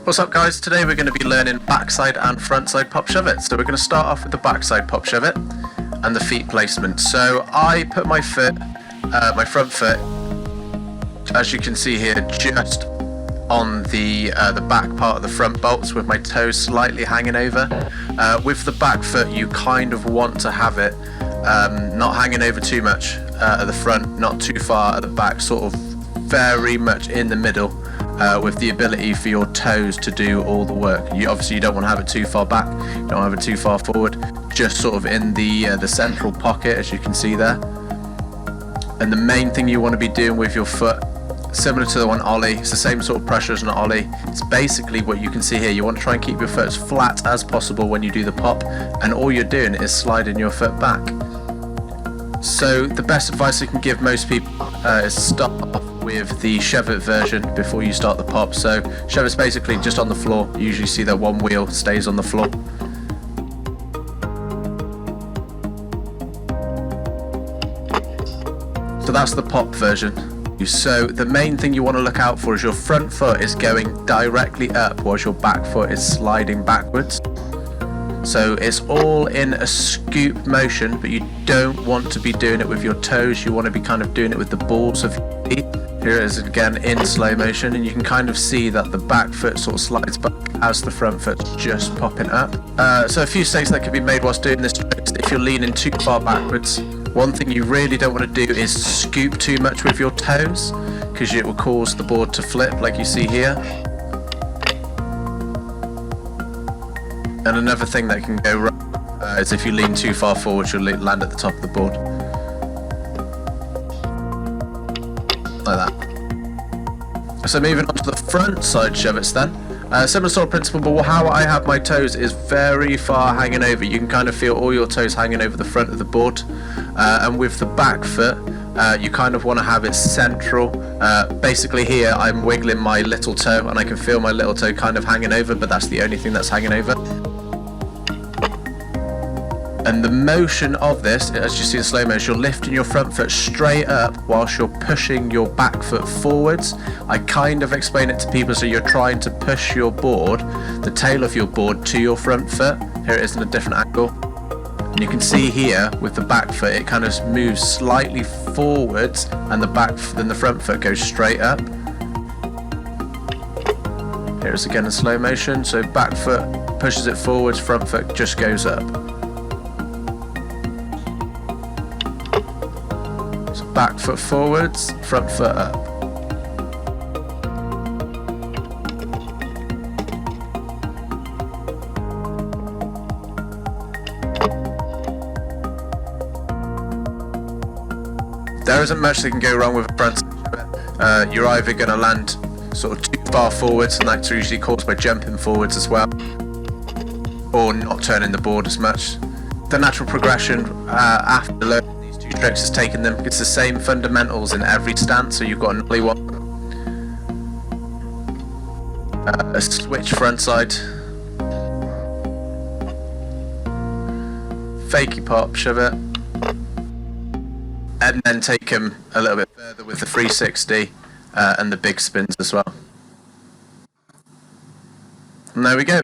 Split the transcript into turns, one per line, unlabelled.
What's up guys, today we're going to be learning backside and frontside Pop Shuv-It. So we're going to start off with the backside Pop Shuv-It and the feet placement. So I put my foot, my front foot, as you can see here, just on the back part of the front bolts with my toes slightly hanging over. With the back foot you kind of want to have it not hanging over too much at the front, not too far at the back, sort of very much in the middle. With the ability for your toes to do all the work. Obviously you don't want to have it too far back, you don't have it too far forward, just sort of in the central pocket, as you can see there. And the main thing you want to be doing with your foot, similar to the one ollie, it's the same sort of pressure as an ollie. It's basically what you can see here. You want to try and keep your foot as flat as possible when you do the pop, and all you're doing is sliding your foot back. So the best advice I can give most people is start off with the Shuv-It version before you start the pop. So Shuv-It's basically just on the floor. You usually see that one wheel stays on the floor. So that's the pop version. So the main thing you want to look out for is your front foot is going directly up whilst your back foot is sliding backwards. So it's all in a scoop motion, but you don't want to be doing it with your toes. You want to be kind of doing it with the balls of your feet. Here it is again in slow motion, and you can kind of see that the back foot sort of slides back as the front foot's just popping up. So a few mistakes that could be made whilst doing this is if you're leaning too far backwards. One thing you really don't want to do is scoop too much with your toes, because it will cause the board to flip like you see here. And another thing that can go wrong is if you lean too far forward, you'll land at the top of the board. Like that. So moving on to the front side Shuv-Its then. Similar sort of principle, but how I have my toes is very far hanging over. You can kind of feel all your toes hanging over the front of the board. And with the back foot, you kind of want to have it central. Basically here I'm wiggling my little toe and I can feel my little toe kind of hanging over, but that's the only thing that's hanging over. And the motion of this, as you see in slow motion, you're lifting your front foot straight up whilst you're pushing your back foot forwards. I kind of explain it to people, so you're trying to push your board, the tail of your board, to your front foot. Here it is in a different angle. And you can see here with the back foot, it kind of moves slightly forwards, and then the front foot goes straight up. Here it is again in slow motion. So back foot pushes it forwards, front foot just goes up. Back foot forwards, front foot up. There isn't much that can go wrong with a front side. You're either going to land sort of too far forwards, and that's usually caused by jumping forwards as well, or not turning the board as much. The natural progression after learning tricks is taking them, it's the same fundamentals in every stance. So you've got an ollie one, a switch front side, fakey pop, Shuv-It, and then take them a little bit further with the 360 and the big spins as well. And there we go.